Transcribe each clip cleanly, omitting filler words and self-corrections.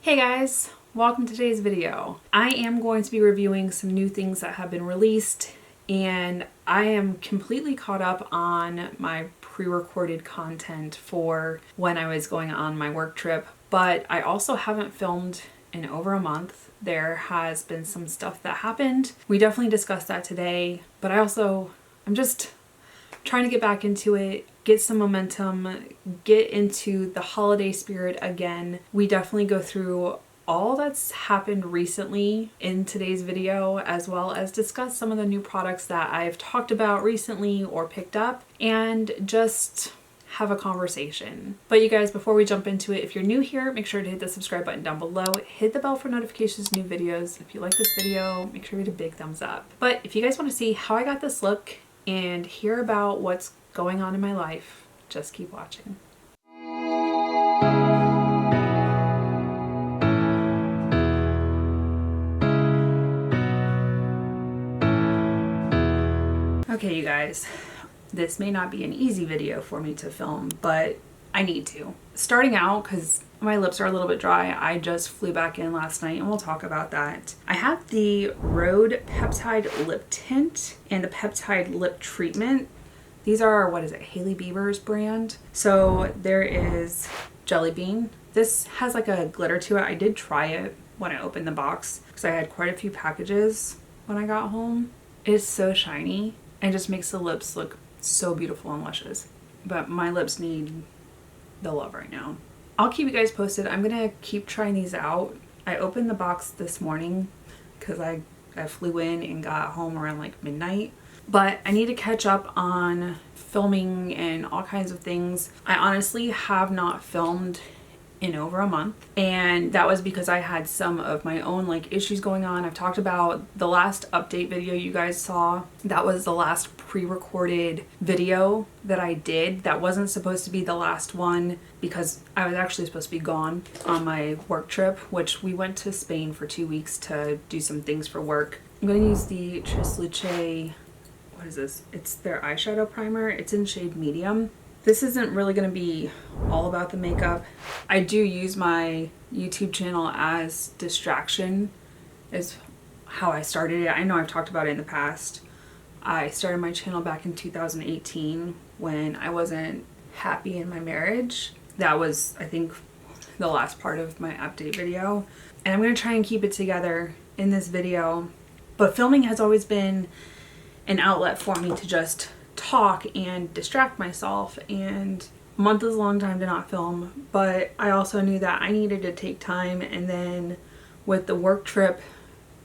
Hey guys, welcome to today's video. I am going to be reviewing some new things that have been released, and I am completely caught up on my pre-recorded content for when I was going on my work trip, but I also haven't filmed in over a month. There has been some stuff that happened. We definitely discussed that today, but I'm just trying to get back into it, get some momentum, get into the holiday spirit again. We definitely go through all that's happened recently in today's video, as well as discuss some of the new products that I've talked about recently or picked up, and just have a conversation. But you guys, before we jump into it, if you're new here, make sure to hit the subscribe button down below, hit the bell for notifications, new videos. If you like this video, make sure to hit a big thumbs up. But if you guys want to see how I got this look and hear about what's going on in my life, just keep watching. Okay, you guys, this may not be an easy video for me to film, but I need to. Starting out, because my lips are a little bit dry, I just flew back in last night and we'll talk about that. I have the Rhode Peptide Lip Tint and the Peptide Lip Treatment. These are, what is it, Hailey Bieber's brand. So there is Jelly Bean. This has like a glitter to it. I did try it when I opened the box because I had quite a few packages when I got home. It's so shiny and just makes the lips look so beautiful and luscious. But my lips need the love right now. I'll keep you guys posted. I'm gonna keep trying these out. I opened the box this morning because I flew in and got home around like midnight. But I need to catch up on filming and all kinds of things. I honestly have not filmed in over a month, and that was because I had some of my own like issues going on. I've talked about the last update video you guys saw. That was the last pre-recorded video that I did. That wasn't supposed to be the last one because I was actually supposed to be gone on my work trip, which we went to Spain for 2 weeks to do some things for work. I'm going to use the Tresluce, what is this? It's their eyeshadow primer. It's in shade medium. This isn't really going to be all about the makeup. I do use my YouTube channel as distraction, is how I started it. I know I've talked about it in the past. I started my channel back in 2018 when I wasn't happy in my marriage. That was, I think, the last part of my update video. And I'm going to try and keep it together in this video. But filming has always been an outlet for me to just talk and distract myself, and a month is a long time to not film, but I also knew that I needed to take time. And then with the work trip,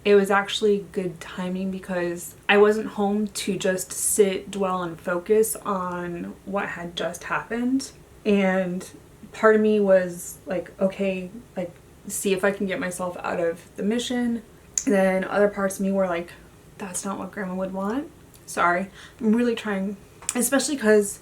it was actually good timing because I wasn't home to just sit, dwell, and focus on what had just happened. And part of me was like, okay, like see if I can get myself out of the mission. And then other parts of me were like, that's not what grandma would want. Sorry, I'm really trying, especially because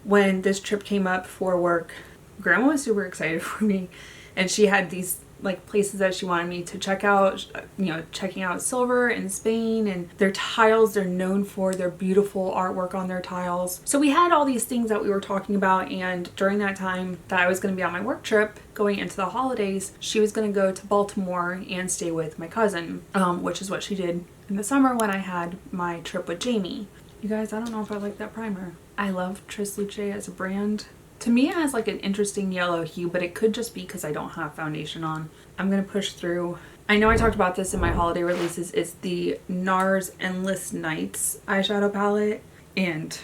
when this trip came up for work, grandma was super excited for me, and she had these like places that she wanted me to check out, you know, checking out silver in Spain and their tiles. They're known for their beautiful artwork on their tiles. So we had all these things that we were talking about, and during that time that I was going to be on my work trip going into the holidays, she was going to go to Baltimore and stay with my cousin, which is what she did in the summer when I had my trip with Jamie. You guys, I don't know if I like that primer. I love Tresluce as a brand. To me, it has like an interesting yellow hue, but it could just be because I don't have foundation on. I'm gonna push through. I know I talked about this in my holiday releases. It's the Nars Endless Nights eyeshadow palette, and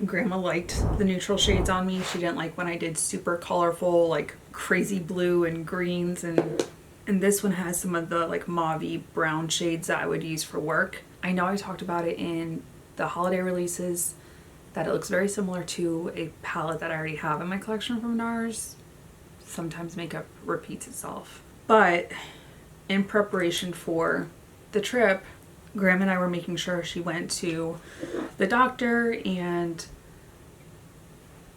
grandma liked the neutral shades on me. She didn't like when I did super colorful, like crazy blue and greens, and this one has some of the like mauve-y brown shades that I would use for work. I know I talked about it in the holiday releases, that it looks very similar to a palette that I already have in my collection from Nars. Sometimes makeup repeats itself. But in preparation for the trip, Grandma and I were making sure she went to the doctor and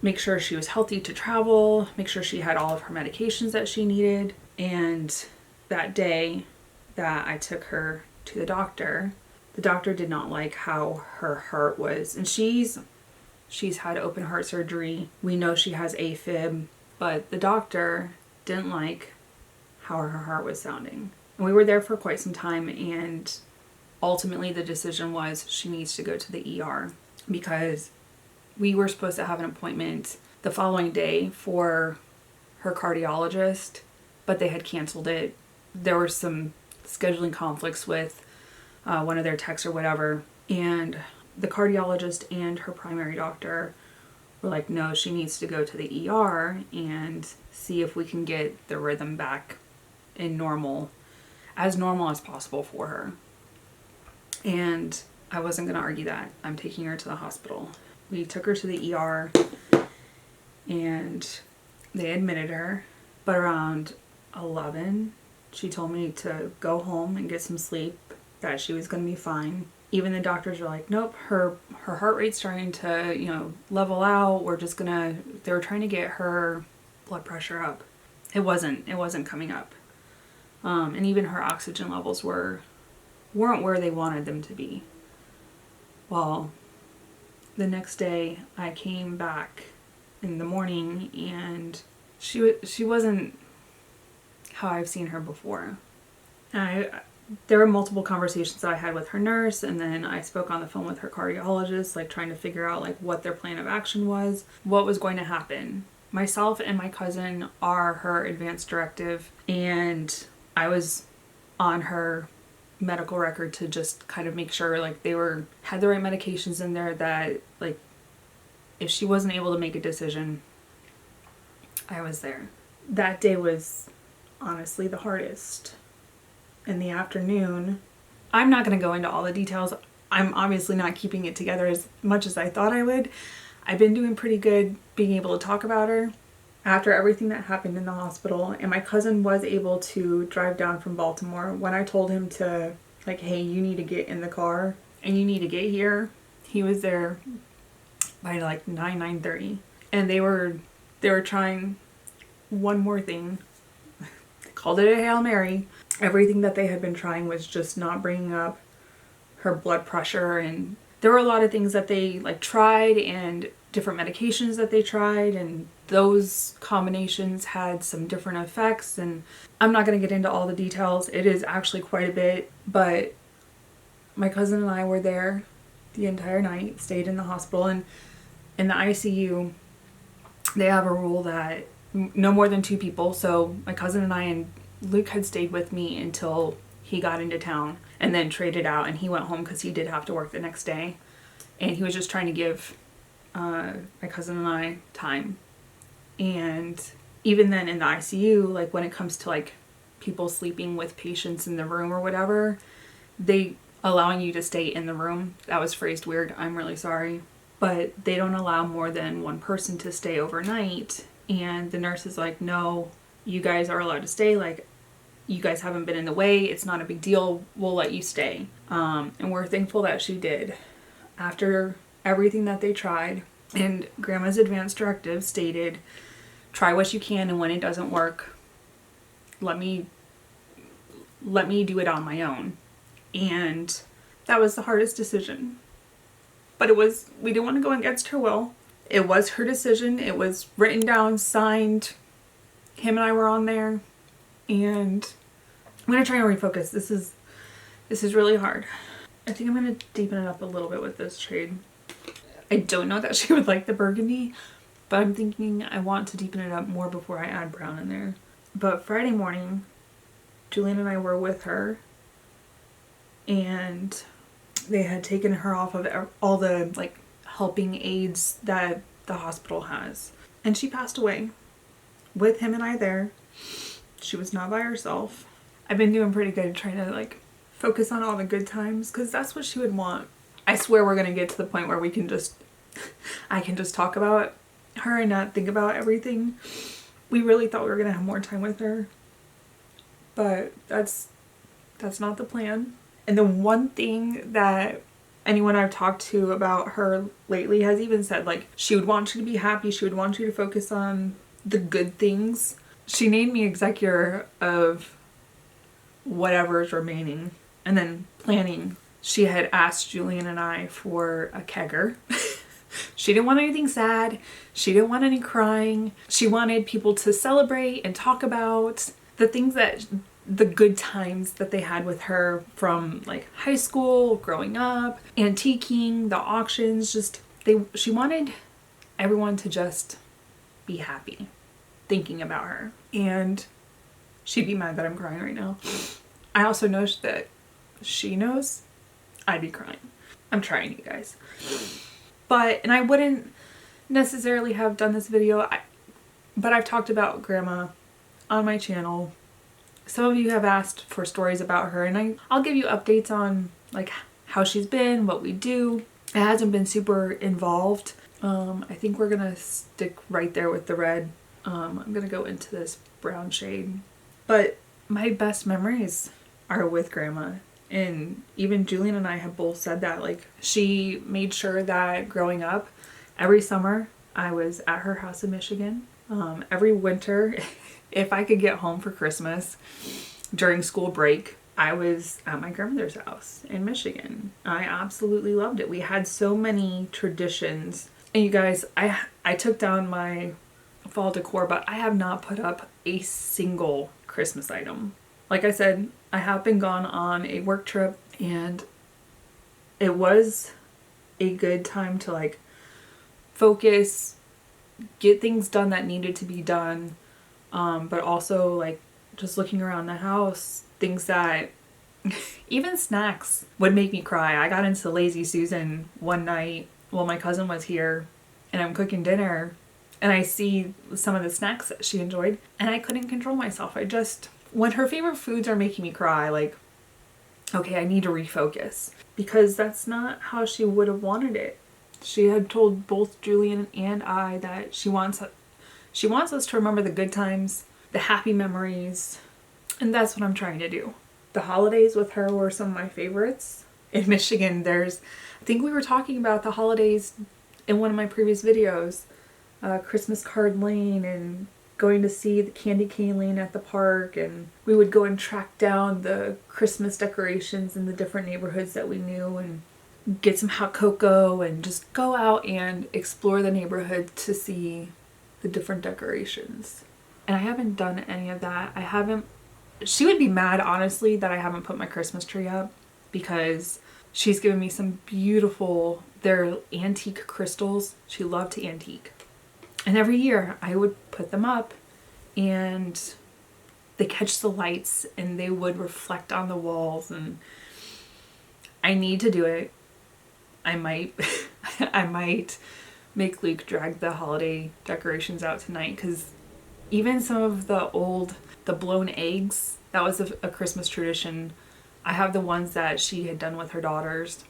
make sure she was healthy to travel, make sure she had all of her medications that she needed. And that day that I took her to the doctor did not like how her heart was. And she's had open heart surgery. We know she has AFib, but the doctor didn't like how her heart was sounding. And we were there for quite some time, and ultimately the decision was she needs to go to the ER because we were supposed to have an appointment the following day for her cardiologist, but they had canceled it. There were some scheduling conflicts with one of their techs or whatever, and the cardiologist and her primary doctor were like, no, she needs to go to the ER and see if we can get the rhythm back in normal as possible for her. And I wasn't going to argue that. I'm taking her to the hospital. We took her to the ER and they admitted her, but around 11 she told me to go home and get some sleep, that she was going to be fine. Even the doctors were like, nope, her heart rate's starting to, you know, level out. They were trying to get her blood pressure up. It wasn't coming up. And even her oxygen levels weren't where they wanted them to be. Well, the next day I came back in the morning and she wasn't how I've seen her before. And there were multiple conversations that I had with her nurse, and then I spoke on the phone with her cardiologist, like trying to figure out like what their plan of action was, what was going to happen. Myself and my cousin are her advance directive, and I was on her medical record to just kind of make sure like they had the right medications in there, that like if she wasn't able to make a decision, I was there. That day was honestly the hardest. In the afternoon, I'm not going to go into all the details. I'm obviously not keeping it together as much as I thought I would. I've been doing pretty good being able to talk about her after everything that happened in the hospital. And my cousin was able to drive down from Baltimore. When I told him to, like, hey, you need to get in the car and you need to get here, he was there by like 9:30. And they were trying one more thing. They called it a Hail Mary. Everything that they had been trying was just not bringing up her blood pressure, and there were a lot of things that they like tried and different medications that they tried, and those combinations had some different effects, and I'm not going to get into all the details. It is actually quite a bit, but my cousin and I were there the entire night, stayed in the hospital, and in the ICU they have a rule that no more than 2 people. So my cousin and I and Luke had stayed with me until he got into town and then traded out, and he went home because he did have to work the next day, and he was just trying to give my cousin and I time. And even then in the ICU, like when it comes to like people sleeping with patients in the room or whatever, they allowing you to stay in the room, that was phrased weird, I'm really sorry, but they don't allow more than 1 person to stay overnight. And the nurse is like, no, you guys are allowed to stay, like you guys haven't been in the way, it's not a big deal, we'll let you stay. And we're thankful that she did. After everything that they tried, and Grandma's advance directive stated, try what you can, and when it doesn't work, let me do it on my own. And that was the hardest decision. But we didn't want to go against her will. It was her decision. It was written down, signed. Him and I were on there. And I'm going to try and refocus. This is really hard. I think I'm going to deepen it up a little bit with this shade. I don't know that she would like the burgundy, but I'm thinking I want to deepen it up more before I add brown in there. But Friday morning, Julian and I were with her, and they had taken her off of all the like helping aids that the hospital has. And she passed away with him and I there. She was not by herself. I've been doing pretty good trying to like focus on all the good times, because that's what she would want. I swear we're going to get to the point where I can just talk about her and not think about everything. We really thought we were going to have more time with her, but that's not the plan. And the one thing that anyone I've talked to about her lately has even said, like, she would want you to be happy, she would want you to focus on the good things. She named me executor of whatever's remaining, and then planning. She had asked Julian and I for a kegger. She didn't want anything sad. She didn't want any crying. She wanted people to celebrate and talk about. the things that, the good times that they had with her from like high school, growing up, antiquing, the auctions, just she wanted everyone to just be happy thinking about her. And she'd be mad that I'm crying right now. I also know that she knows I'd be crying. I'm trying, you guys. But, and I wouldn't necessarily have done this video, but I've talked about Grandma on my channel. Some of you have asked for stories about her, and I'll give you updates on like how she's been, what we do. It hasn't been super involved. I think we're gonna stick right there with the red. I'm gonna go into this brown shade. But my best memories are with Grandma. And even Julian and I have both said that. Like, she made sure that growing up, every summer I was at her house in Michigan. Every winter, if I could get home for Christmas during school break, I was at my grandmother's house in Michigan. I absolutely loved it. We had so many traditions. And you guys, I took down my fall decor, but I have not put up a single Christmas item. Like I said, I have been gone on a work trip, and it was a good time to like focus, get things done that needed to be done, but also like just looking around the house, things that even snacks would make me cry. I got into Lazy Susan one night while my cousin was here, and I'm cooking dinner, and I see some of the snacks that she enjoyed, and I couldn't control myself. When her favorite foods are making me cry, like, okay, I need to refocus, because that's not how she would have wanted it. She had told both Julian and I that she wants us to remember the good times, the happy memories, and that's what I'm trying to do. The holidays with her were some of my favorites. In Michigan, I think we were talking about the holidays in one of my previous videos, Christmas card lane and going to see the candy cane lane at the park, and we would go and track down the Christmas decorations in the different neighborhoods that we knew and get some hot cocoa and just go out and explore the neighborhood to see the different decorations. And I haven't done any of that. She would be mad, honestly, that I haven't put my Christmas tree up, because she's given me some beautiful, they're antique crystals. She loved to antique. And every year I would put them up, and they catch the lights and they would reflect on the walls, and I need to do it. I might make Luke drag the holiday decorations out tonight, because even some of the blown eggs, that was a Christmas tradition. I have the ones that she had done with her daughters,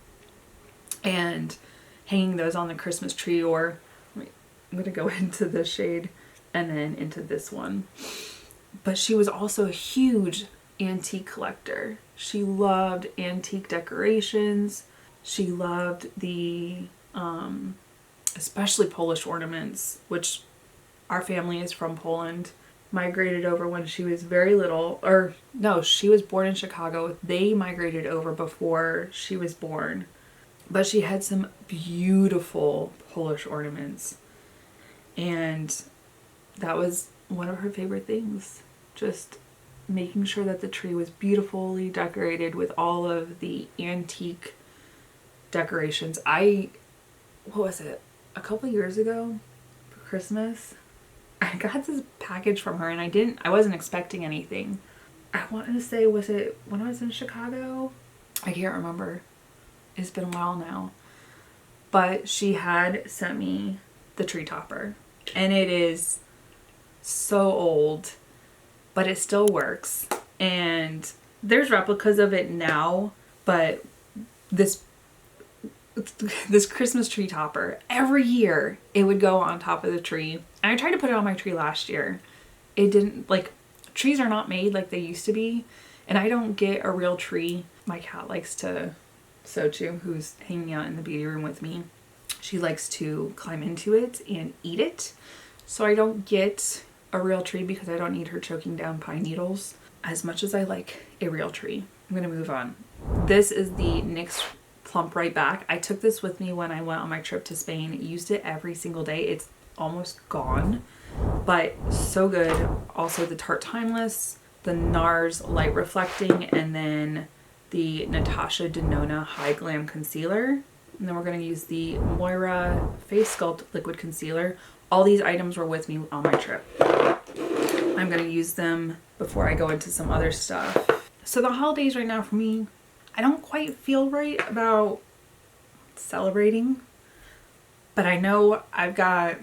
and hanging those on the Christmas tree, or I'm going to go into this shade and then into this one. But she was also a huge antique collector. She loved antique decorations. She loved the, especially Polish ornaments, which our family is from Poland. Migrated over when she was very little, or no, she was born in Chicago. They migrated over before she was born. But she had some beautiful Polish ornaments. And that was one of her favorite things. Just making sure that the tree was beautifully decorated with all of the antique decorations. What was it? A couple years ago for Christmas, I got this package from her, and I wasn't expecting anything. I wanted to say, was it when I was in Chicago? I can't remember. It's been a while now. But she had sent me the tree topper. And it is so old, but it still works. And there's replicas of it now, but this Christmas tree topper, every year it would go on top of the tree. And I tried to put it on my tree last year. It didn't, like, trees are not made like they used to be. And I don't get a real tree. My cat likes to, Sochu, who's hanging out in the beauty room with me, she likes to climb into it and eat it. So I don't get a real tree because I don't need her choking down pine needles as much as I like a real tree. I'm gonna move on. This is the NYX Plump Right Back. I took this with me when I went on my trip to Spain. Used it every single day. It's almost gone, but so good. Also the Tarte Timeless. the Nars Light Reflecting, and then the Natasha Denona Hy-Glam Concealer. And then we're going to use the Moira Face Sculpt Liquid Concealer. All these items were with me on my trip. I'm going to use them before I go into some other stuff. So the holidays right now for me, I don't quite feel right about celebrating. But I know I've got,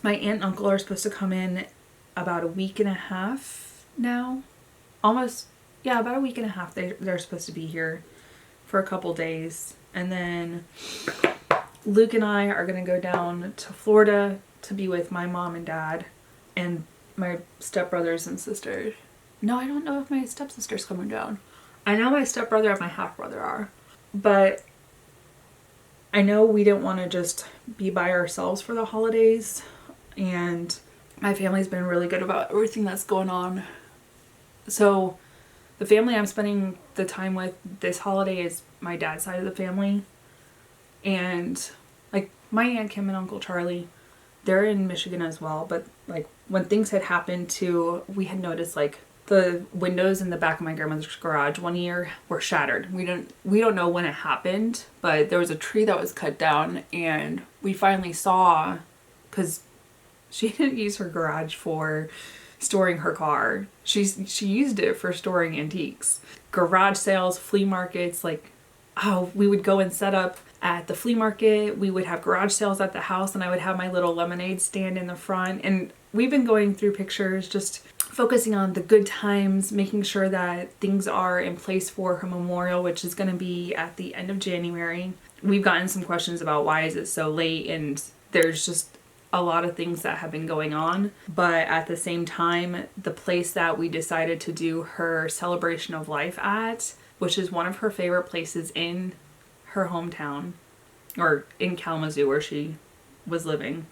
my aunt and uncle are supposed to come in about a week and a half now. Almost, yeah, about a week and a half. They're supposed to be here for a couple days. And then Luke and I are going to go down to Florida to be with my mom and dad and my stepbrothers and sisters. No, I don't know if my stepsister's coming down. I know my stepbrother and my half-brother are. But I know we didn't want to just be by ourselves for the holidays. And my family's been really good about everything that's going on. So the family I'm spending the time with this holiday is my dad's side of the family. And like my Aunt Kim and Uncle Charlie, they're in Michigan as well. But like when things had happened to, we had noticed like the windows in the back of my grandmother's garage one year were shattered. We don't know when it happened, but there was a tree that was cut down, and we finally saw, because she didn't use her garage for storing her car. She used it for storing antiques. Garage sales, flea markets, like, oh, we would go and set up at the flea market. We would have garage sales at the house, and I would have my little lemonade stand in the front. And we've been going through pictures, just focusing on the good times, making sure that things are in place for her memorial, which is going to be at the end of January. We've gotten some questions about why is it so late, and there's just a lot of things that have been going on. But at the same time, the place that we decided to do her celebration of life at, which is one of her favorite places in her hometown, or in Kalamazoo where she was living,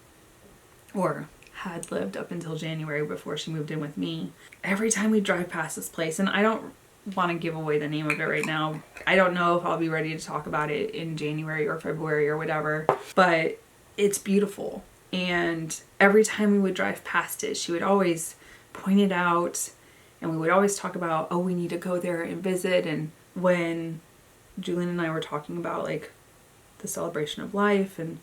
or had lived up until January before she moved in with me. Every time we drive past this place, and I don't want to give away the name of it right now. I don't know if I'll be ready to talk about it in January or February or whatever, but it's beautiful. And every time we would drive past it, she would always point it out, and we would always talk about, oh, we need to go there and visit. And when Julian and I were talking about like the celebration of life and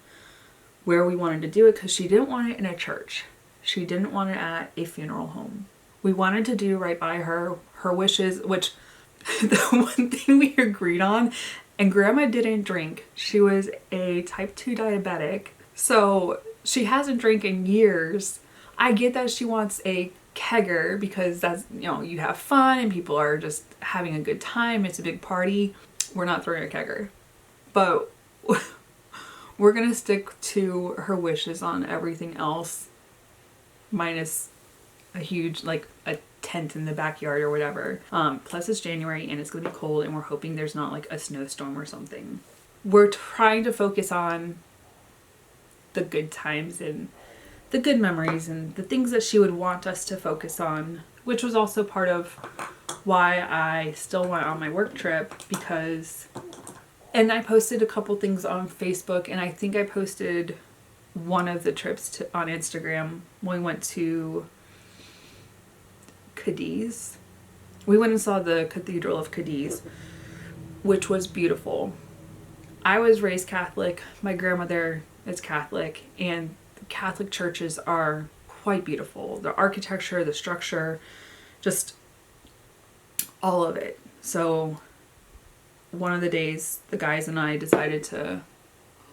where we wanted to do it, because she didn't want it in a church. She didn't want it at a funeral home. We wanted to do right by her wishes, which the one thing we agreed on, and Grandma didn't drink. She was a type 2 diabetic, so she hasn't drank in years. I get that she wants a kegger because that's, you know, you have fun and people are just having a good time. It's a big party. We're not throwing a kegger, but we're gonna stick to her wishes on everything else, minus a huge, like a tent in the backyard or whatever. Plus it's January and it's gonna be cold, and we're hoping there's not like a snowstorm or something. We're trying to focus on the good times and the good memories and the things that she would want us to focus on, which was also part of why I still went on my work trip, because, and I posted a couple things on Facebook, and I think I posted one of the trips on Instagram when we went to Cadiz. We went and saw the Cathedral of Cadiz, which was beautiful. I was raised Catholic. My grandmother is Catholic, and Catholic churches are quite beautiful. The architecture, the structure, just all of it. So one of the days, the guys and I decided to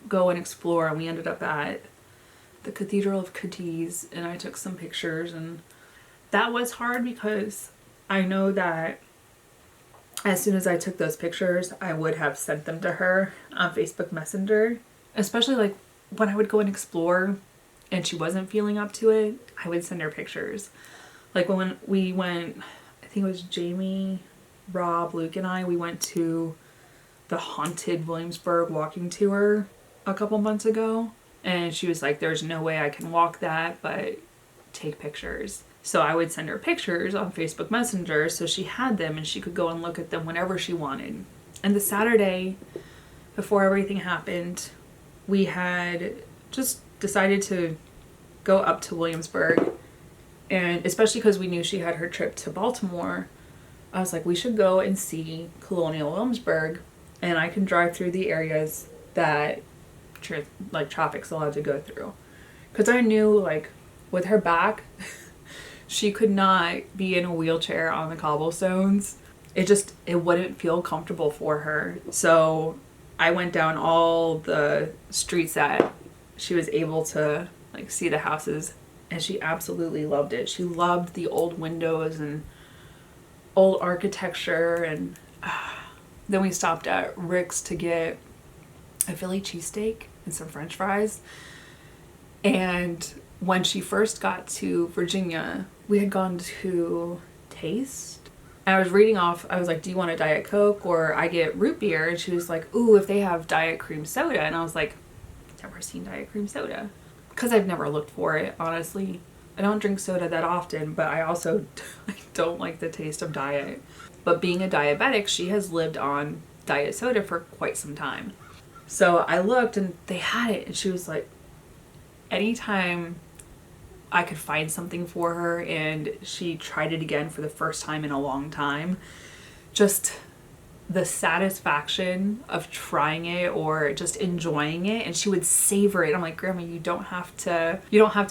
go and explore, and we ended up at the Cathedral of Cadiz, and I took some pictures, and that was hard because I know that as soon as I took those pictures, I would have sent them to her on Facebook Messenger, especially like when I would go and explore and she wasn't feeling up to it, I would send her pictures. Like when we went, I think it was Jamie, Rob, Luke, and I, we went to the haunted Williamsburg walking tour a couple months ago, and she was like, there's no way I can walk that, but take pictures. So I would send her pictures on Facebook Messenger so she had them and she could go and look at them whenever she wanted. And the Saturday before everything happened, we had just decided to go up to Williamsburg And especially because we knew she had her trip to Baltimore, I was like, we should go and see Colonial Williamsburg, and I can drive through the areas that like traffic's allowed to go through. Because I knew, like, with her back, she could not be in a wheelchair on the cobblestones. It wouldn't feel comfortable for her. So I went down all the streets that she was able to, like, see the houses, and she absolutely loved it. She loved the old windows and old architecture. And then we stopped at Rick's to get a Philly cheesesteak and some french fries. And when she first got to Virginia, we had gone to Taste. And I was reading off, I was like, do you want a Diet Coke or I get root beer? And she was like, ooh, if they have Diet Cream Soda. And I was like, never seen Diet Cream Soda. Because I've never looked for it, honestly. I don't drink soda that often, but I also don't like the taste of diet. But being a diabetic, she has lived on diet soda for quite some time. So I looked and they had it, and she was like, anytime I could find something for her, and she tried it again for the first time in a long time, just the satisfaction of trying it or just enjoying it, and she would savor it. I'm like, Grandma, you don't have to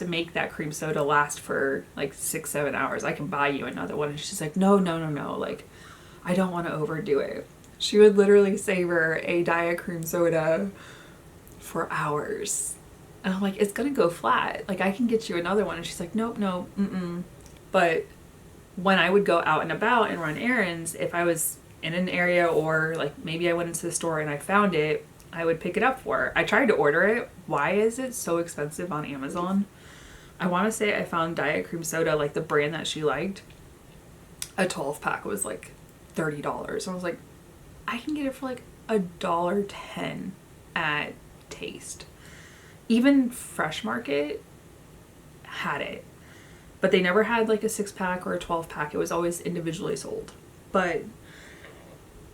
make that cream soda last for like 6-7 hours. I can buy you another one. And she's like, no, like, I don't want to overdo it. She would literally savor a Diet Cream Soda for hours. And I'm like, it's gonna go flat. Like, I can get you another one. And she's like, nope, no, mm-mm. But when I would go out and about and run errands, if I was in an area or like maybe I went into the store and I found it, I would pick it up for her. I tried to order it. Why is it so expensive on Amazon? I want to say I found Diet Cream Soda, like the brand that she liked. A 12 pack was like $30. So I was like, I can get it for like $1.10 at Taste. Even Fresh Market had it, but they never had like a 6-pack or a 12-pack. It was always individually sold. But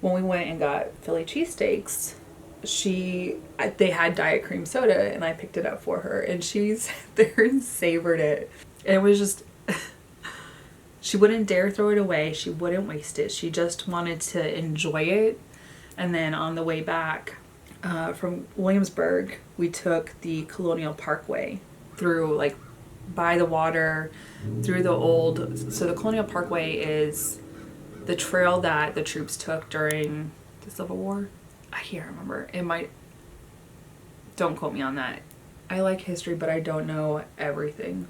when we went and got Philly cheesesteaks, they had Diet Cream Soda, and I picked it up for her, and she sat there and savored it. And it was just, she wouldn't dare throw it away. She wouldn't waste it. She just wanted to enjoy it. And then on the way back from Williamsburg, we took the Colonial Parkway through, like, by the water, through the old, so the Colonial Parkway is the trail that the troops took during the Civil War. I can't remember. It might, don't quote me on that. I like history, but I don't know everything.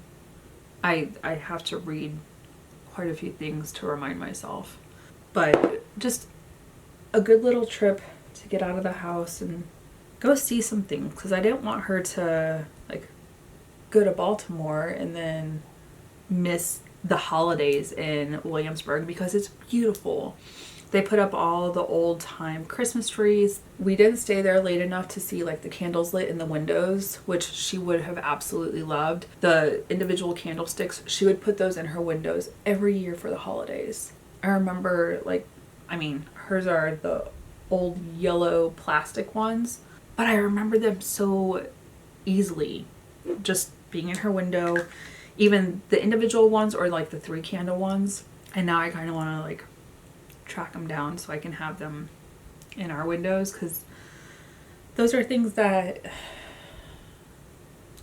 I have to read quite a few things to remind myself. But just a good little trip to get out of the house and go see some things, because I didn't want her to, like, go to Baltimore and then miss the holidays in Williamsburg, because it's beautiful. They put up all the old time Christmas trees. We didn't stay there late enough to see like the candles lit in the windows, which she would have absolutely loved. The individual candlesticks, she would put those in her windows every year for the holidays. I remember, like, I mean, hers are the old yellow plastic ones, but I remember them so easily, just being in her window. Even the individual ones, or like the 3 candle ones. And now I kind of want to like track them down so I can have them in our windows, because those are things that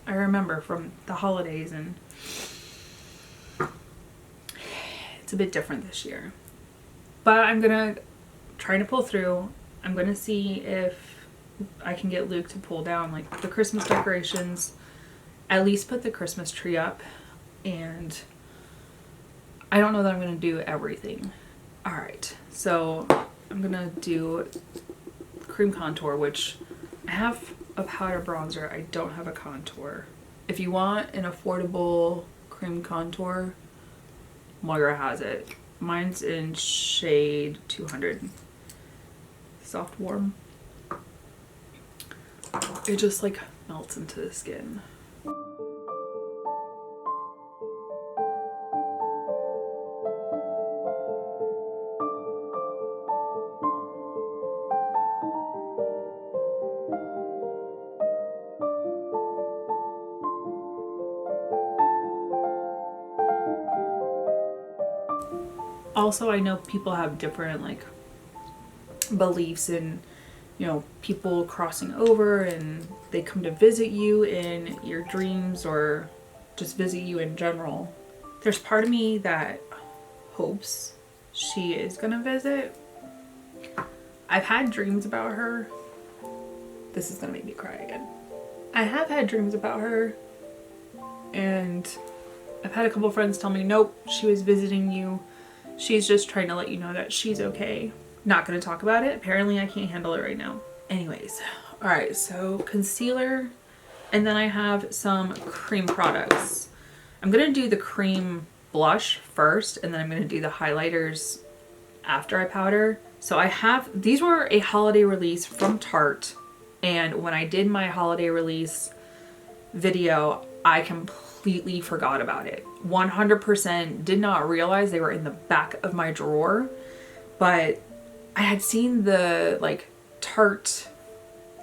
I remember from the holidays, and it's a bit different this year. But I'm gonna try to pull through. I'm gonna see if I can get Luke to pull down like the Christmas decorations, at least put the Christmas tree up. And I don't know that I'm going to do everything. Alright, so I'm going to do cream contour, which I have a powder bronzer. I don't have a contour. If you want an affordable cream contour, Moira has it. Mine's in shade 200. Soft Warm. It just like melts into the skin. also I know people have different like beliefs in, you know, people crossing over and they come to visit you in your dreams or just visit you in general. There's part of me that hopes she is gonna visit. I've had dreams about her. This is gonna make me cry again. I have had dreams about her, and I've had a couple friends tell me, nope, she was visiting you. She's just trying to let you know that she's okay. Not gonna talk about it. Apparently I can't handle it right now. Anyways, all right, so concealer, and then I have some cream products. I'm gonna do the cream blush first, and then I'm gonna do the highlighters after I powder. So I have, these were a holiday release from Tarte, and when I did my holiday release video, I completely forgot about it. 100% did not realize they were in the back of my drawer, but I had seen the like Tarte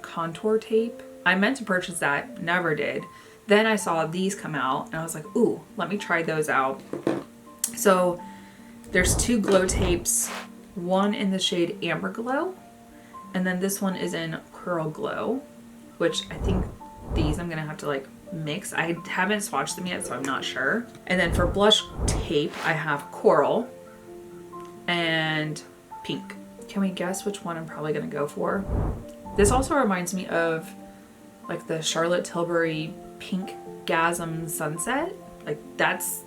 contour tape. I meant to purchase that, never did. Then I saw these come out and I was like, ooh, let me try those out. So there's two glow tapes, one in the shade Amber Glow, and then this one is in Pearl Glow, which I think these I'm gonna have to like mix. I haven't swatched them yet, so I'm not sure. And then for blush tape, I have Coral and Pink. Can we guess which one I'm probably gonna go for? This also reminds me of like the Charlotte Tilbury Pink Gasm Sunset. Like that's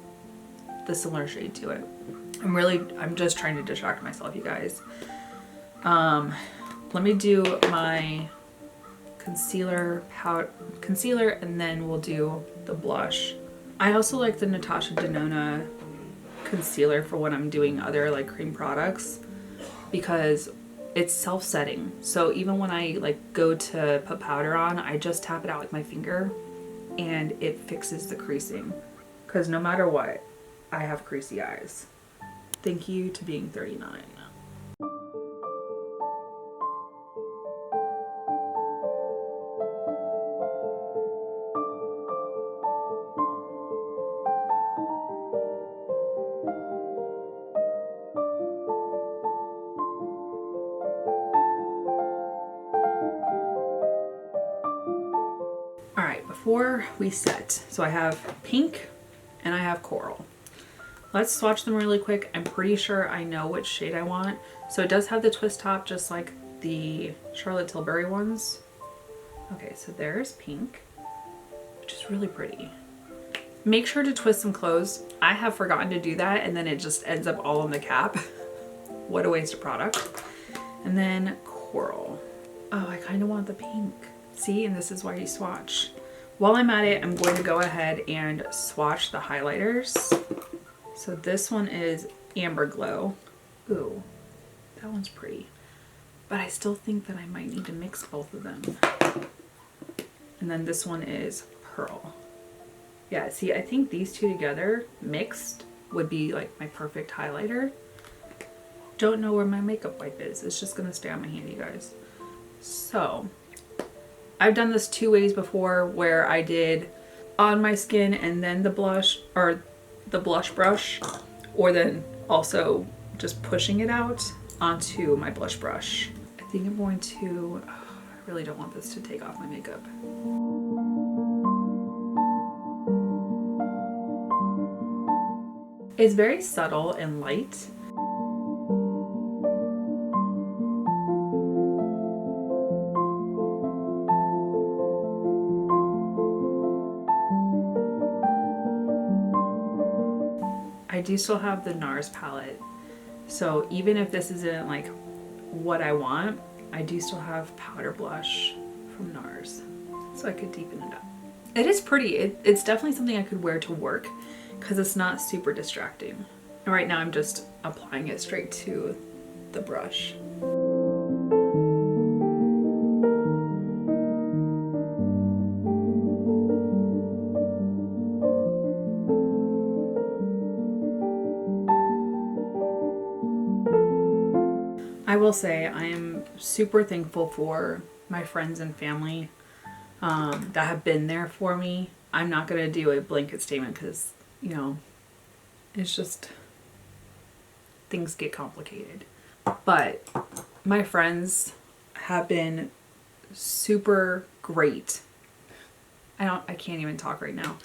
the similar shade to it. I'm just trying to distract myself, you guys. Let me do my concealer, and then we'll do the blush. I also like the Natasha Denona concealer for when I'm doing other like cream products, because it's self-setting. So even when I like go to put powder on, I just tap it out with my finger and it fixes the creasing. Because no matter what, I have creasy eyes. Thank you to being 39. Alright, before we set, so I have Pink and I have Coral. Let's swatch them really quick. I'm pretty sure I know which shade I want. So it does have the twist top just like the Charlotte Tilbury ones. Okay, so there's Pink, which is really pretty. Make sure to twist them closed. I have forgotten to do that and then it just ends up all in the cap. What a waste of product. And then Coral. Oh, I kind of want the pink. See, and this is why you swatch. While I'm at it, I'm going to go ahead and swatch the highlighters. So this one is Amber Glow. Ooh, that one's pretty. But I still think that I might need to mix both of them. And then this one is Pearl. Yeah, see, I think these two together mixed would be like my perfect highlighter. Don't know where my makeup wipe is. It's just gonna stay on my hand, you guys. So I've done this two ways before, where I did on my skin and then the blush, or the blush brush, or then also just pushing it out onto my blush brush. I think I'm going to, I really don't want this to take off my makeup. It's very subtle and light. I do still have the Nars palette, so even if this isn't like what I want, I do still have powder blush from Nars, so I could deepen it up. It is pretty. It's definitely something I could wear to work because it's not super distracting. And right now I'm just applying it straight to the brush. I will say I am super thankful for my friends and family that have been there for me. I'm not going to do a blanket statement because, you know, it's just, things get complicated. But my friends have been super great. I can't even talk right now.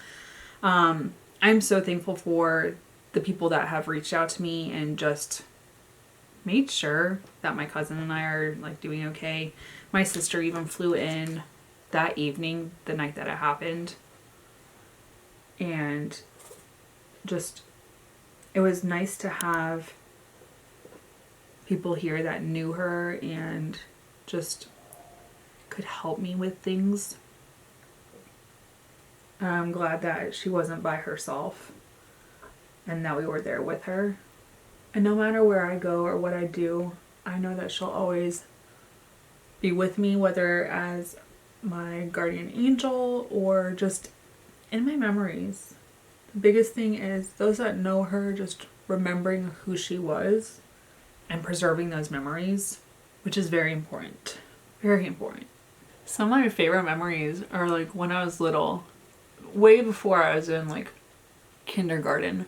I'm so thankful for the people that have reached out to me and just made sure that my cousin and I are like doing okay. My sister even flew in that evening, the night that it happened. And just, it was nice to have people here that knew her and just could help me with things. I'm glad that she wasn't by herself and that we were there with her. And no matter where I go or what I do, I know that she'll always be with me, whether as my guardian angel or just in my memories. The biggest thing is those that know her just remembering who she was and preserving those memories, which is very important. Very important. Some of my favorite memories are like when I was little, way before I was in like kindergarten.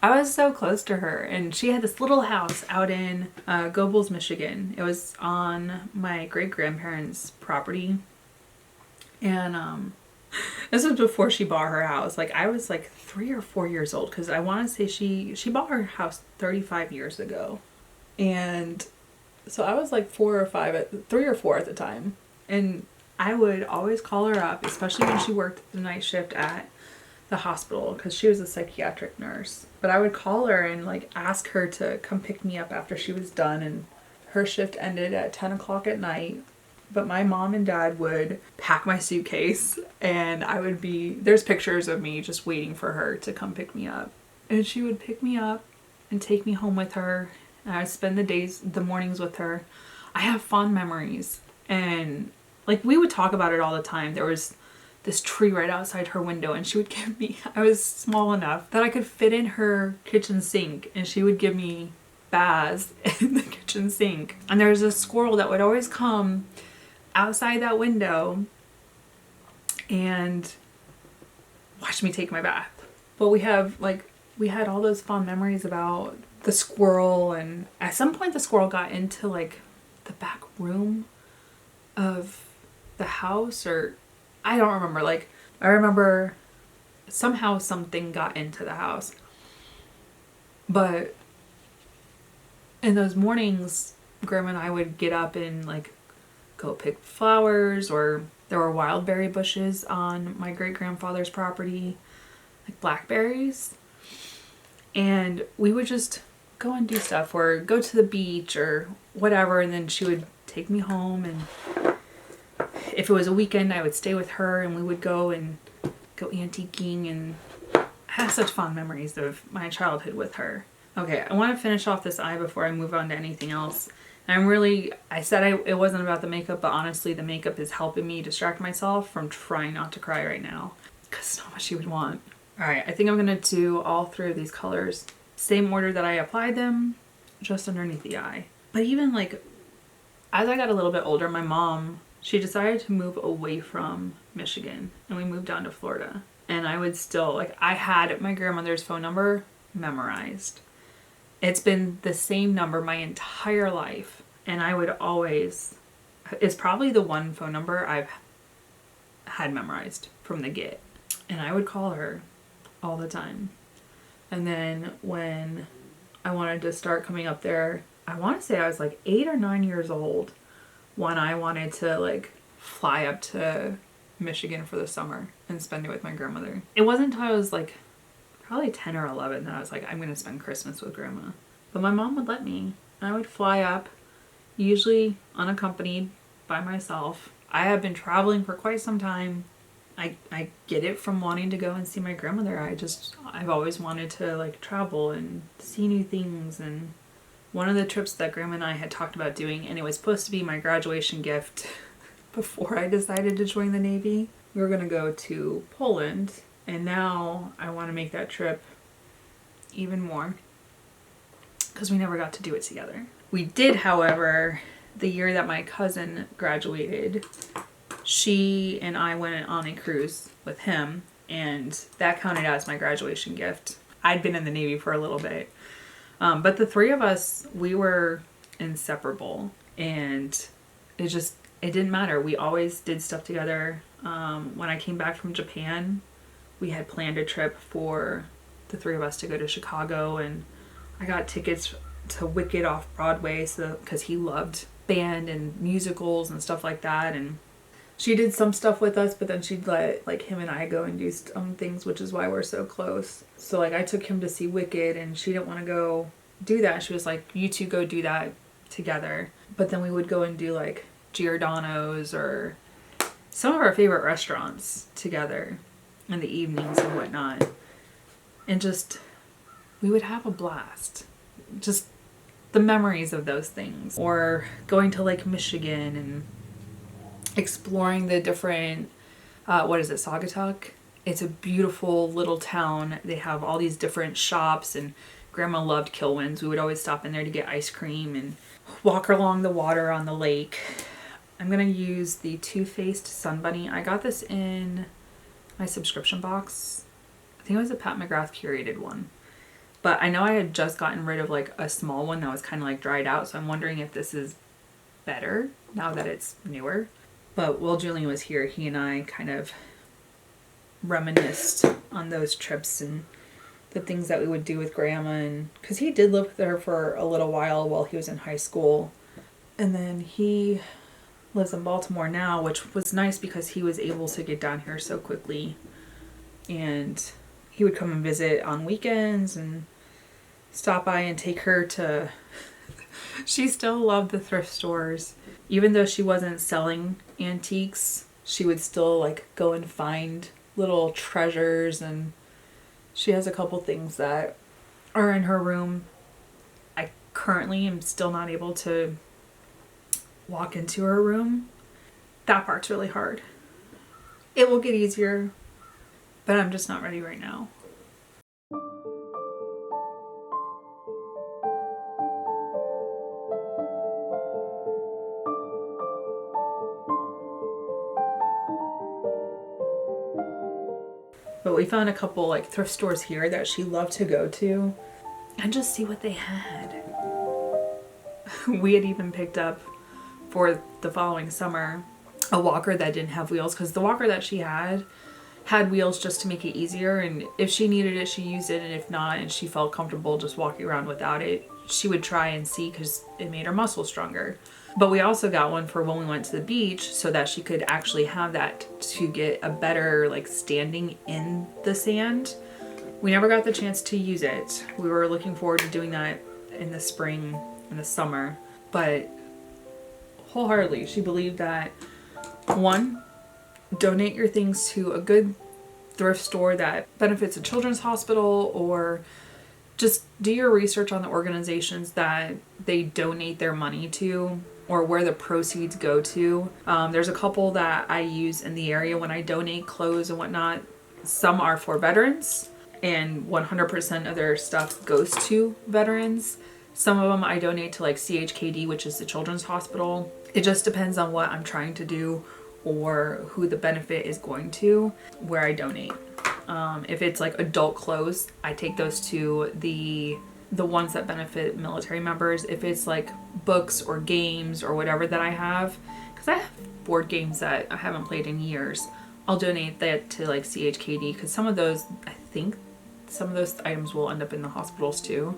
I was so close to her, and she had this little house out in Gobles, Michigan. It was on my great-grandparents' property, and this was before she bought her house. Like I was like 3 or 4 years old, because I want to say she bought her house 35 years ago, and so I was like 3 or 4 at the time, and I would always call her up, especially when she worked the night shift at the hospital, because she was a psychiatric nurse. But I would call her and like ask her to come pick me up after she was done, and her shift ended at 10 o'clock at night. But my mom and dad would pack my suitcase, and there's pictures of me just waiting for her to come pick me up. And she would pick me up and take me home with her, and I'd spend the mornings with her. I have fond memories, and like we would talk about it all the time. There was this tree right outside her window, and she would give me, I was small enough that I could fit in her kitchen sink, and she would give me baths in the kitchen sink. And there was a squirrel that would always come outside that window and watch me take my bath. But we had all those fond memories about the squirrel, and at some point the squirrel got into like the back room of the house, or I don't remember. Like I remember somehow something got into the house. But in those mornings, Grandma and I would get up and like go pick flowers, or there were wild berry bushes on my great-grandfather's property, like blackberries. And we would just go and do stuff, or go to the beach or whatever, and then she would take me home, and if it was a weekend, I would stay with her, and we would go antiquing, and I have such fond memories of my childhood with her. Okay, I want to finish off this eye before I move on to anything else. And I said it wasn't about the makeup, but honestly the makeup is helping me distract myself from trying not to cry right now, because it's not what she would want. Alright, I think I'm going to do all 3 of these colors, same order that I applied them, just underneath the eye. But even like, as I got a little bit older, my mom, she decided to move away from Michigan, and we moved down to Florida. And I would still, like, I had my grandmother's phone number memorized. It's been the same number my entire life, and I would always, it's probably the one phone number I've had memorized from the get. And I would call her all the time. And then when I wanted to start coming up there, I want to say I was like 8 or 9 years old when I wanted to like fly up to Michigan for the summer and spend it with my grandmother. It wasn't until I was like probably 10 or 11 that I was like, I'm going to spend Christmas with Grandma. But my mom would let me. I would fly up, usually unaccompanied by myself. I have been traveling for quite some time. I get it from wanting to go and see my grandmother. I've always wanted to like travel and see new things. And one of the trips that Grandma and I had talked about doing, and it was supposed to be my graduation gift before I decided to join the Navy, we were going to go to Poland. And now I want to make that trip even more, because we never got to do it together. We did, however, the year that my cousin graduated, she and I went on a cruise with him, and that counted as my graduation gift. I'd been in the Navy for a little bit. But the three of us, we were inseparable, and it didn't matter. We always did stuff together. When I came back from Japan, we had planned a trip for the three of us to go to Chicago, and I got tickets to Wicked off Broadway because he loved band and musicals and stuff like that. And she did some stuff with us, but then she'd let like him and I go and do some things, which is why we're so close. So like I took him to see Wicked, and she didn't want to go do that. She was like, you two go do that together. But then we would go and do like Giordano's or some of our favorite restaurants together in the evenings and whatnot. And just, we would have a blast. Just the memories of those things. Or going to Lake Michigan and exploring the different, what is it, Saugatuck? It's a beautiful little town. They have all these different shops, and Grandma loved Kilwins. We would always stop in there to get ice cream and walk along the water on the lake. I'm going to use the Too Faced Sun Bunny. I got this in my subscription box. I think it was a Pat McGrath curated one. But I know I had just gotten rid of like a small one that was kind of like dried out. So I'm wondering if this is better now that it's newer. But while Julian was here, he and I kind of reminisced on those trips and the things that we would do with Grandma. And because he did live there for a little while he was in high school. And then he lives in Baltimore now, which was nice because he was able to get down here so quickly. And he would come and visit on weekends and stop by and take her to... She still loved the thrift stores. Even though she wasn't selling antiques, she would still like go and find little treasures, and she has a couple things that are in her room. I currently am still not able to walk into her room. That part's really hard. It will get easier, but I'm just not ready right now. But we found a couple like thrift stores here that she loved to go to and just see what they had. We had even picked up for the following summer a walker that didn't have wheels, because the walker that she had wheels just to make it easier, and if she needed it she used it, and if not and she felt comfortable just walking around without it, she would try and see, because it made her muscles stronger. But we also got one for when we went to the beach so that she could actually have that to get a better like standing in the sand. We never got the chance to use it. We were looking forward to doing that in the spring and the summer, but wholeheartedly she believed that, one, donate your things to a good thrift store that benefits a children's hospital, or just do your research on the organizations that they donate their money to or where the proceeds go to. There's a couple that I use in the area when I donate clothes and whatnot. Some are for veterans and 100% of their stuff goes to veterans. Some of them I donate to like CHKD, which is the children's hospital. It just depends on what I'm trying to do or who the benefit is going to, where I donate. If it's like adult clothes, I take those to the ones that benefit military members. If it's like books or games or whatever that I have, because I have board games that I haven't played in years, I'll donate that to like CHKD, because some of those, I think some of those items will end up in the hospitals too.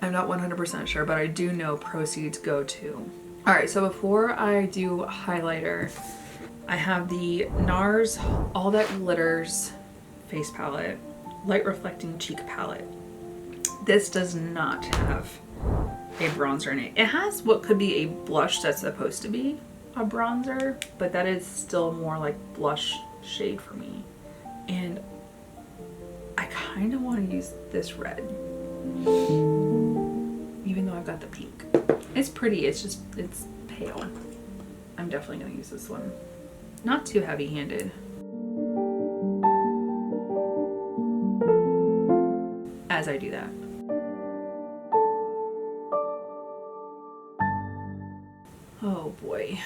I'm not 100% sure, but I do know proceeds go to. Alright, so before I do highlighter, I have the Nars All That Glitters face palette, light reflecting cheek palette. This does not have a bronzer in it. It has what could be a blush that's supposed to be a bronzer, but that is still more like blush shade for me. And I kind of want to use this red, even though I've got the pink. It's pretty, it's pale. I'm definitely going to use this one. Not too heavy-handed. As I do that. Oh boy.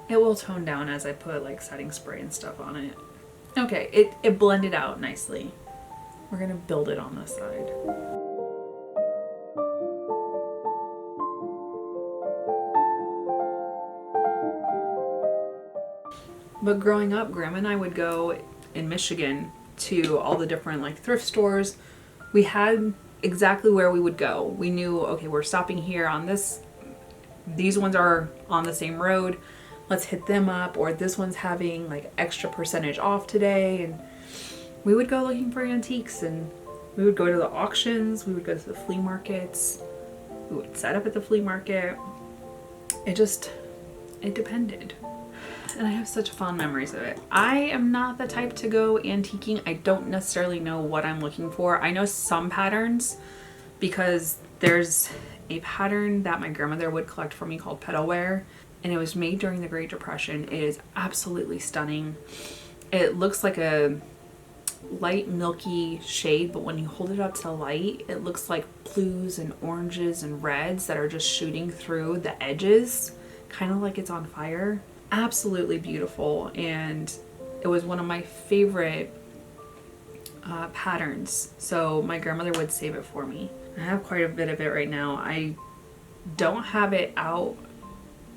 It will tone down as I put like setting spray and stuff on it. Okay, it blended out nicely. We're gonna build it on this side. But growing up, Grandma and I would go in Michigan to all the different like thrift stores. We had exactly where we would go. We knew, okay, we're stopping here on this. These ones are on the same road. Let's hit them up. Or this one's having like extra percentage off today. And we would go looking for antiques, and we would go to the auctions. We would go to the flea markets. We would set up at the flea market. It depended. And I have such fond memories of it. I am not the type to go antiquing. I don't necessarily know what I'm looking for. I know some patterns because there's a pattern that my grandmother would collect for me called Petalware, and it was made during the Great Depression. It is absolutely stunning. It looks like a light milky shade, but when you hold it up to the light, it looks like blues and oranges and reds that are just shooting through the edges, kind of like it's on fire. Absolutely beautiful, and it was one of my favorite patterns, so my grandmother would save it for me. I have quite a bit of it right now. I don't have it out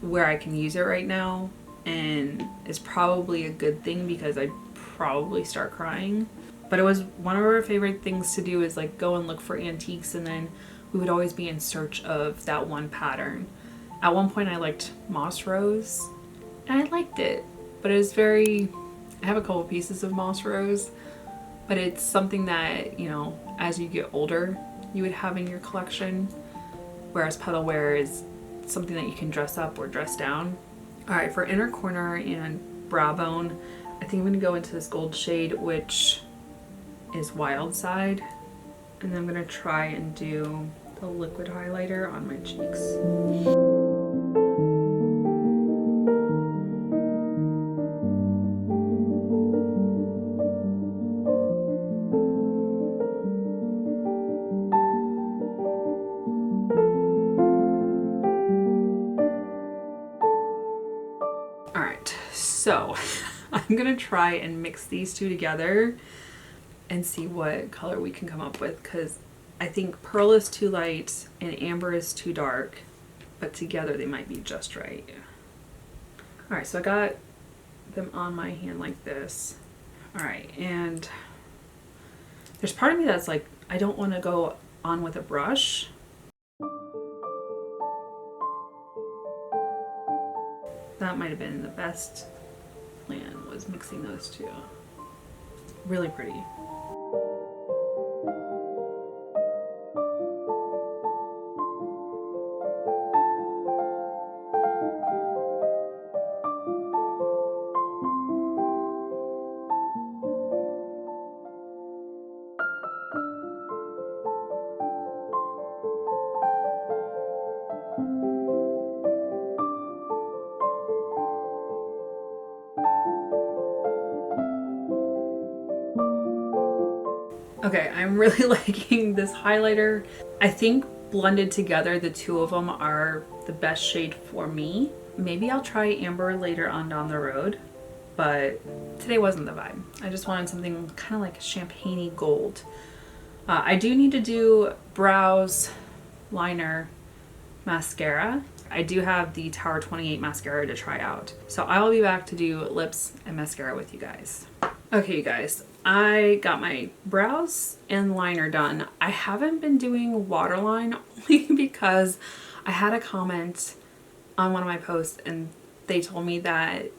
where I can use it right now, and it's probably a good thing because I'd probably start crying. But it was one of our favorite things to do, is like go and look for antiques, and then we would always be in search of that one pattern. At one point I liked Moss Rose, and I liked it, but it was very, I have a couple pieces of Moss Rose, but it's something that, you know, as you get older, you would have in your collection, whereas Petalware is something that you can dress up or dress down. All right, for inner corner and brow bone, I think I'm gonna go into this gold shade, which is Wild Side, and then I'm gonna try and do the liquid highlighter on my cheeks. So I'm gonna try and mix these two together and see what color we can come up with, because I think pearl is too light and amber is too dark, but together they might be just right. All right, so I got them on my hand like this. All right, and there's part of me that's like, I don't want to go on with a brush. That might have been the best plan, was mixing those two. Really pretty. Okay, I'm really liking this highlighter. I think blended together, the two of them are the best shade for me. Maybe I'll try amber later on down the road, but today wasn't the vibe. I just wanted something kind of like champagne-y gold. I do need to do brows, liner, mascara. I do have the Tower 28 mascara to try out. So I will be back to do lips and mascara with you guys. Okay, you guys, I got my brows and liner done. I haven't been doing waterline only because I had a comment on one of my posts and they told me that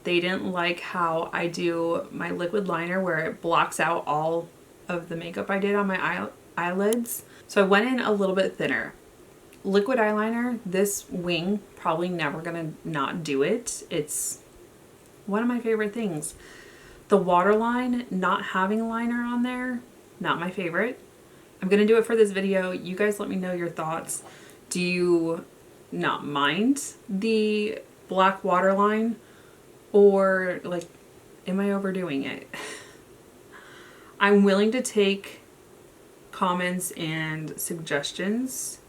they didn't like how I do my liquid liner where it blocks out all of the makeup I did on my eyelids. So I went in a little bit thinner. Liquid eyeliner, this wing, probably never gonna not do it. It's one of my favorite things. The waterline, not having a liner on there, not my favorite. I'm gonna do it for this video. You guys let me know your thoughts. Do you not mind the black waterline, or like, am I overdoing it? I'm willing to take comments and suggestions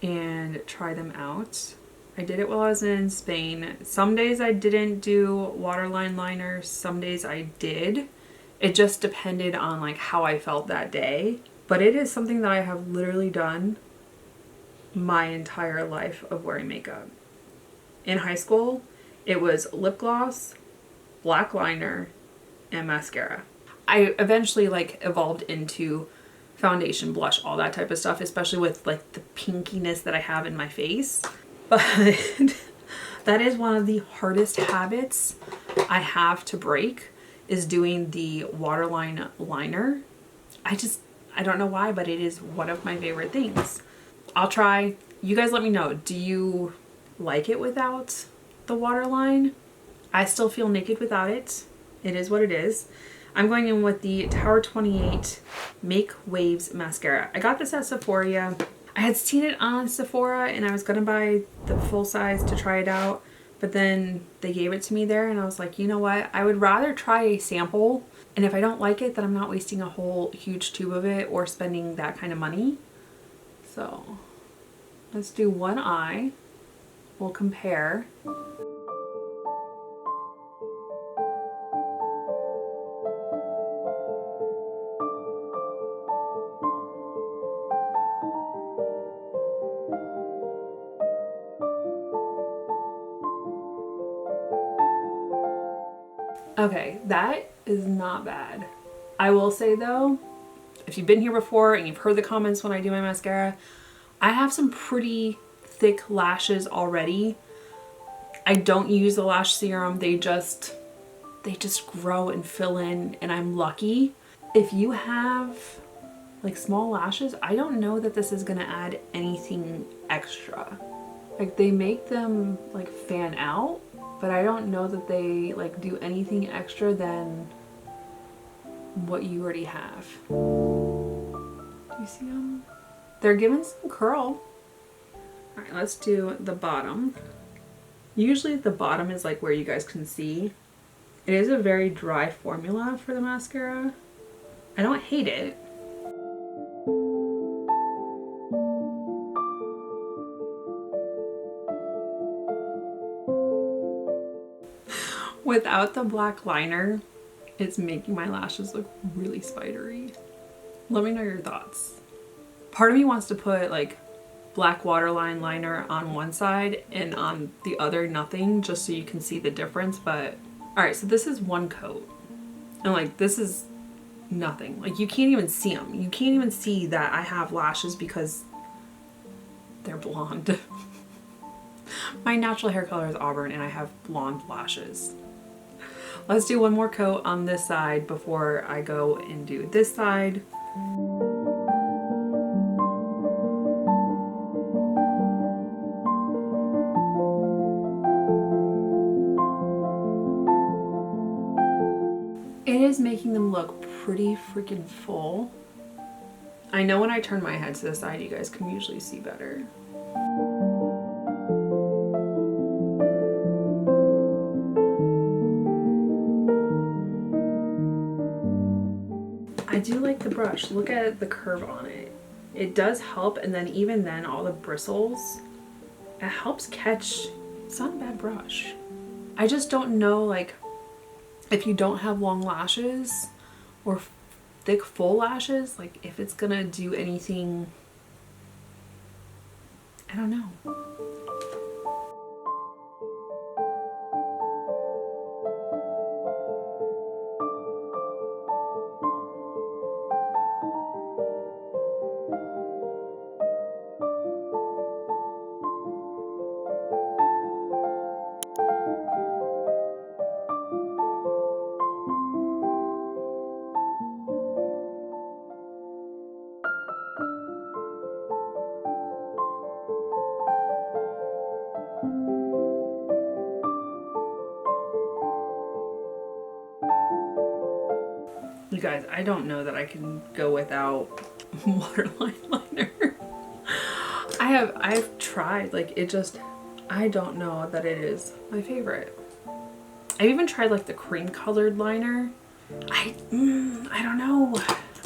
and try them out. I did it while I was in Spain. Some days I didn't do waterline liner, some days I did. It just depended on like how I felt that day. But it is something that I have literally done my entire life of wearing makeup. In high school, it was lip gloss, black liner, and mascara. I eventually like evolved into foundation, blush, all that type of stuff, especially with like the pinkiness that I have in my face. But that is one of the hardest habits I have to break, is doing the waterline liner. I don't know why, but it is one of my favorite things. I'll try. You guys let me know. Do you like it without the waterline? I still feel naked without it. It is what it is. I'm going in with the Tower 28 Make Waves Mascara. I got this at Sephora. I had seen it on Sephora and I was gonna buy the full size to try it out, but then they gave it to me there and I was like, you know what? I would rather try a sample, and if I don't like it, then I'm not wasting a whole huge tube of it or spending that kind of money. So let's do one eye. We'll compare. Okay, that is not bad. I will say though, if you've been here before and you've heard the comments when I do my mascara, I have some pretty thick lashes already. I don't use the lash serum. They just grow and fill in, and I'm lucky. If you have like small lashes, I don't know that this is gonna add anything extra. Like they make them like fan out, but I don't know that they like do anything extra than what you already have. Do you see them? They're giving some curl. All right, let's do the bottom. Usually the bottom is like where you guys can see. It is a very dry formula for the mascara. I don't hate it. Without the black liner, it's making my lashes look really spidery. Let me know your thoughts. Part of me wants to put like black waterline liner on one side and on the other nothing, just so you can see the difference. But all right, so this is one coat and like this is nothing. Like you can't even see them. You can't even see that I have lashes because they're blonde. My natural hair color is auburn and I have blonde lashes. Let's do one more coat on this side before I go and do this side. It is making them look pretty freaking full. I know when I turn my head to the side, you guys can usually see better. I do like the brush. Look at the curve on it. It does help, and then even then all the bristles, it helps catch. It's not a bad brush. I just don't know, like, if you don't have long lashes or thick full lashes, like if it's gonna do anything. I don't know. You guys, I don't know that I can go without waterline liner. I've tried, like it just, I don't know that it is my favorite. I've even tried like the cream colored liner. I don't know.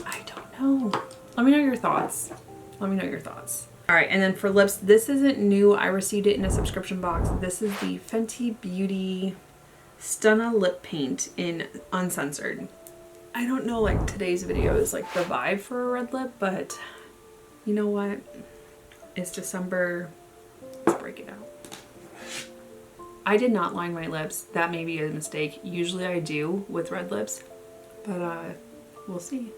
I don't know. Let me know your thoughts. Let me know your thoughts. All right, and then for lips, this isn't new. I received it in a subscription box. This is the Fenty Beauty Stunna Lip Paint in Uncensored. I don't know, like today's video is like the vibe for a red lip, but you know what? It's December. Let's break it out. I did not line my lips. That may be a mistake. Usually I do with red lips, but we'll see.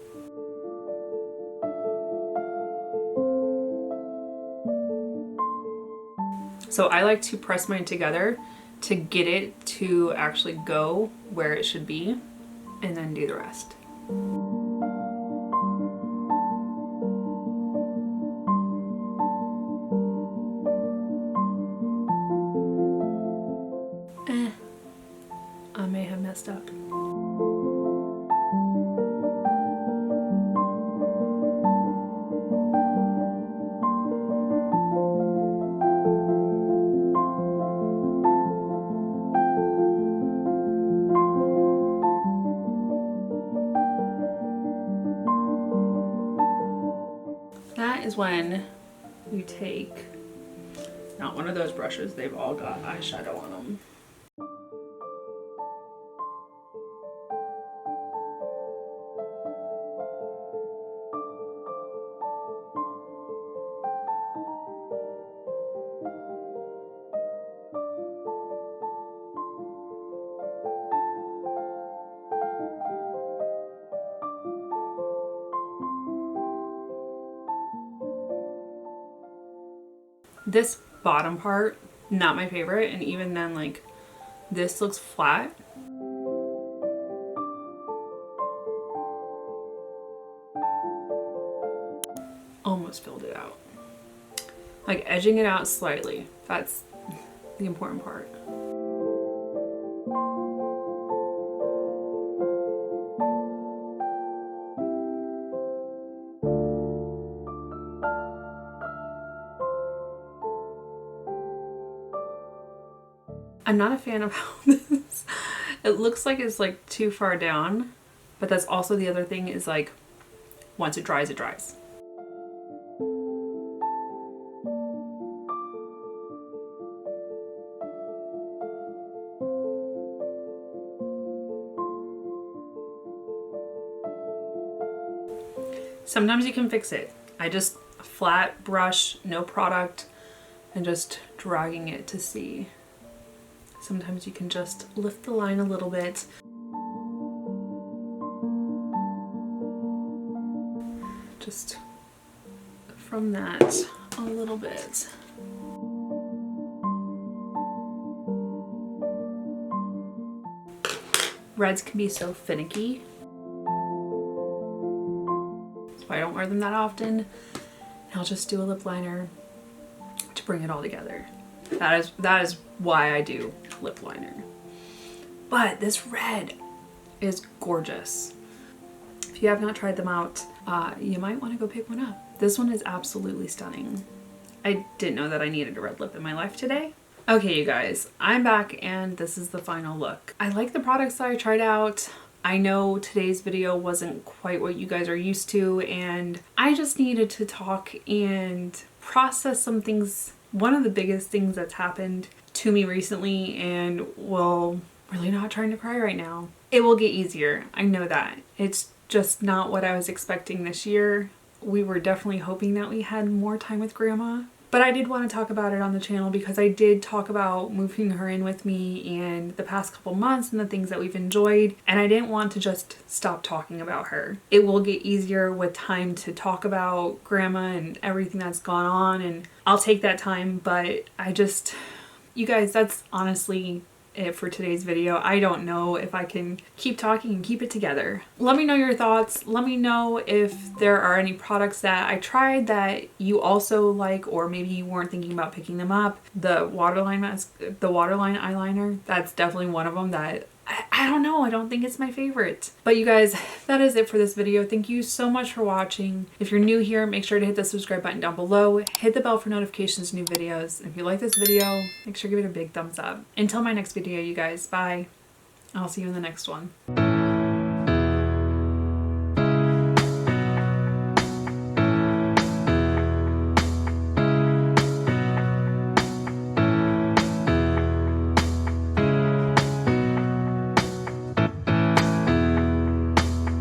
So I like to press mine together to get it to actually go where it should be, and then do the rest. I may have messed up. That is when you take, not one of those brushes, they've all got eyeshadow on them. This bottom part, not my favorite, and even then, like, this looks flat. Almost filled it out. Like, edging it out slightly. That's the important part. I'm not a fan of how this, it looks like it's like too far down, but that's also the other thing is like, once it dries, it dries. Sometimes you can fix it. I just flat brush, no product, and just dragging it to see. Sometimes you can just lift the line a little bit. Just from that a little bit. Reds can be so finicky. That's why I don't wear them that often. And I'll just do a lip liner to bring it all together. That is why I do lip liner. But this red is gorgeous. If you have not tried them out, you might want to go pick one up. This one is absolutely stunning. I didn't know that I needed a red lip in my life today. Okay, you guys, I'm back and this is the final look. I like the products that I tried out. I know today's video wasn't quite what you guys are used to, and I just needed to talk and process some things. One of the biggest things that's happened to me recently, and well, really not trying to cry right now. It will get easier. I know that. It's just not what I was expecting this year. We were definitely hoping that we had more time with Grandma. But I did want to talk about it on the channel because I did talk about moving her in with me and the past couple months and the things that we've enjoyed. And I didn't want to just stop talking about her. It will get easier with time to talk about Grandma and everything that's gone on. And I'll take that time, but you guys, that's honestly it for today's video. I don't know if I can keep talking and keep it together. Let me know your thoughts. Let me know if there are any products that I tried that you also like, or maybe you weren't thinking about picking them up. The waterline mask, the waterline eyeliner, that's definitely one of them that I don't know. I don't think it's my favorite. But you guys, that is it for this video. Thank you so much for watching. If you're new here, make sure to hit the subscribe button down below. Hit the bell for notifications of new videos. And if you like this video, make sure to give it a big thumbs up. Until my next video, you guys, bye. I'll see you in the next one.